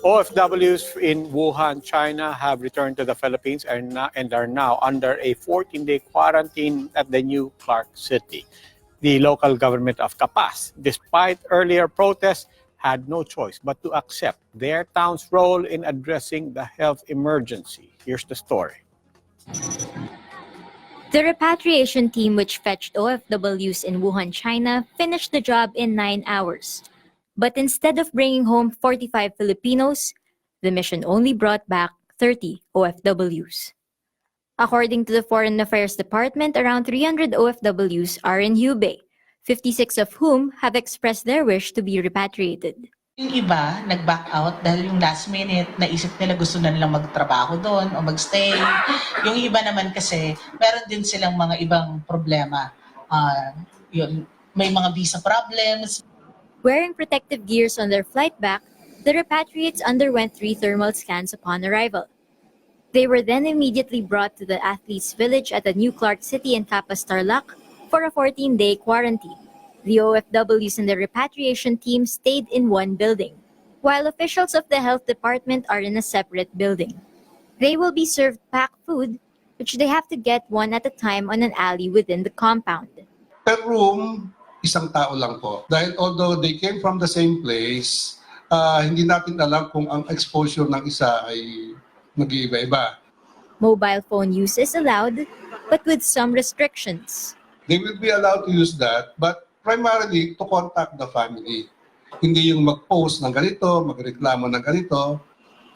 OFWs in Wuhan, China have returned to the Philippines and are now under a 14-day quarantine at the new Clark City. The local government of Capas, despite earlier protests, had no choice but to accept their town's role in addressing the health emergency. Here's the story. The repatriation team, which fetched OFWs in Wuhan, China, finished the job in 9 hours. But instead of bringing home 45 Filipinos, the mission only brought back 30 OFWs. According to the Foreign Affairs Department, around 300 OFWs are in Hubei, 56 of whom have expressed their wish to be repatriated. Yung iba, nag-back out dahil yung last minute, naisip nila gusto na nilang magtrabaho doon o magstay. Yung iba naman kasi, meron din silang mga ibang problema. May mga visa problems. Wearing protective gears on their flight back, the repatriates underwent 3 thermal scans upon arrival. They were then immediately brought to the athletes' village at the new Clark City in Capas, Tarlac for a 14-day quarantine. The OFWs and the repatriation team stayed in one building, while officials of the health department are in a separate building. They will be served packed food, which they have to get one at a time on an alley within the compound. Per room, isang tao lang po. Dahil although they came from the same place, hindi natin alam kung ang exposure ng isa ay mag-iiba-iba. Mobile phone use is allowed, but with some restrictions. They will be allowed to use that, but primarily to contact the family. Hindi yung mag-post ng ganito, magreklamo ng ganito.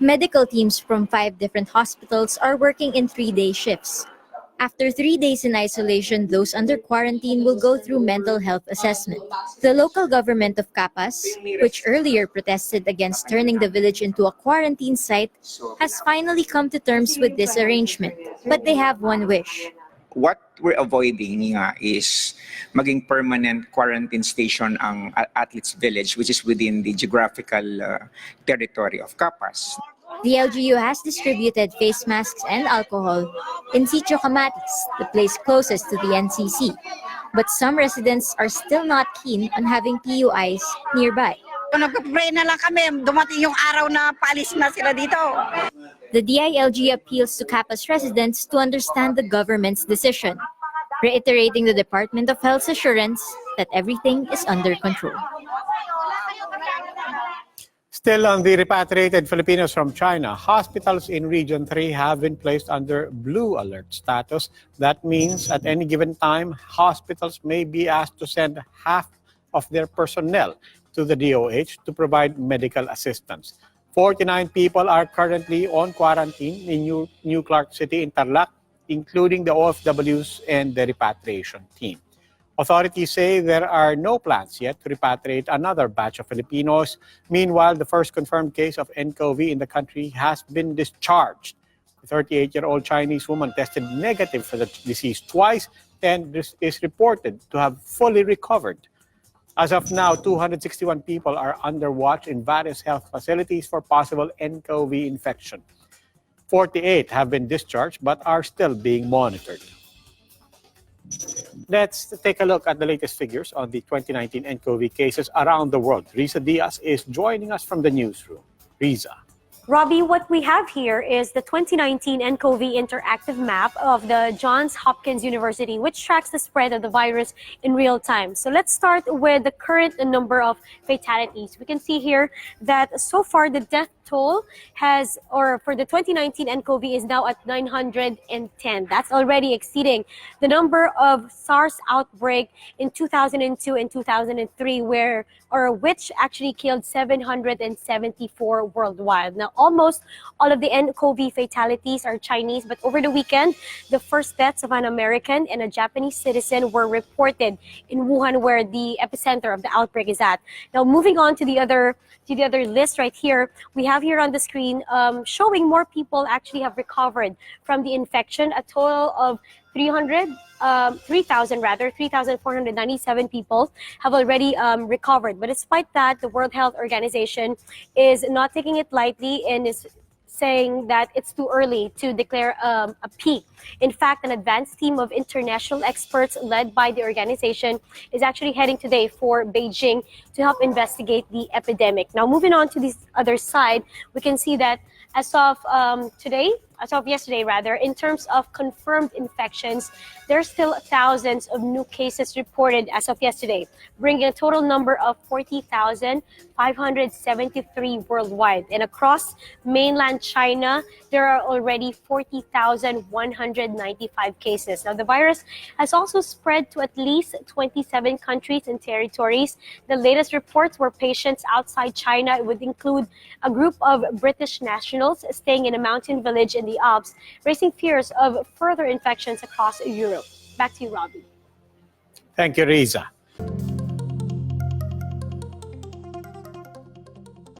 Medical teams from 5 different hospitals are working in 3-day shifts. After 3 days in isolation, those under quarantine will go through mental health assessment. The local government of Capas, which earlier protested against turning the village into a quarantine site, has finally come to terms with this arrangement. But they have one wish. What we're avoiding is maging permanent quarantine station ang Athletes Village, which is within the geographical territory of Capas. The LGU has distributed face masks and alcohol in Sitio Camatis, the place closest to the NCC. But some residents are still not keen on having PUIs nearby. Nagpapray na lang kami, dumating yung araw na paalis na sila dito. The DILG appeals to Capas residents to understand the government's decision, reiterating the Department of Health's assurance that everything is under control. Still on the repatriated Filipinos from China, hospitals in Region 3 have been placed under blue alert status. That means at any given time, hospitals may be asked to send half of their personnel to the DOH to provide medical assistance. 49 people are currently on quarantine in New Clark City in Tarlac, including the OFWs and the repatriation team. Authorities say there are no plans yet to repatriate another batch of Filipinos. Meanwhile, the first confirmed case of nCoV in the country has been discharged. The 38-year-old Chinese woman tested negative for the disease twice and is reported to have fully recovered. As of now, 261 people are under watch in various health facilities for possible nCoV infection. 48 have been discharged but are still being monitored. Let's take a look at the latest figures on the 2019 nCoV cases around the world. Riza Diaz is joining us from the newsroom. Riza. Robbie, what we have here is the 2019 nCoV interactive map of the Johns Hopkins University, which tracks the spread of the virus in real time. So let's start with the current number of fatalities. We can see here that so far the death toll for the 2019 nCoV is now at 910. That's already exceeding the number of SARS outbreak in 2002 and 2003, which actually killed 774 worldwide. Now, almost all of the nCoV fatalities are Chinese, but over the weekend, the first deaths of an American and a Japanese citizen were reported in Wuhan, where the epicenter of the outbreak is at. Now, moving on to the other list right here, we have here on the screen showing more people actually have recovered from the infection. A total of 3,497 people have already recovered. But despite that, the World Health Organization is not taking it lightly and is saying that it's too early to declare a peak. In fact, an advanced team of international experts led by the organization is actually heading today for Beijing to help investigate the epidemic. Now, moving on to the other side, we can see that as of yesterday, in terms of confirmed infections, there's still thousands of new cases reported as of yesterday, bringing a total number of 40,573 worldwide. And across mainland China, there are already 40,195 cases. Now, the virus has also spread to at least 27 countries and territories. The latest reports were patients outside China. It would include a group of British nationals staying in a mountain village in the Alps, raising fears of further infections across Europe. Back to you, Robbie. Thank you, Riza.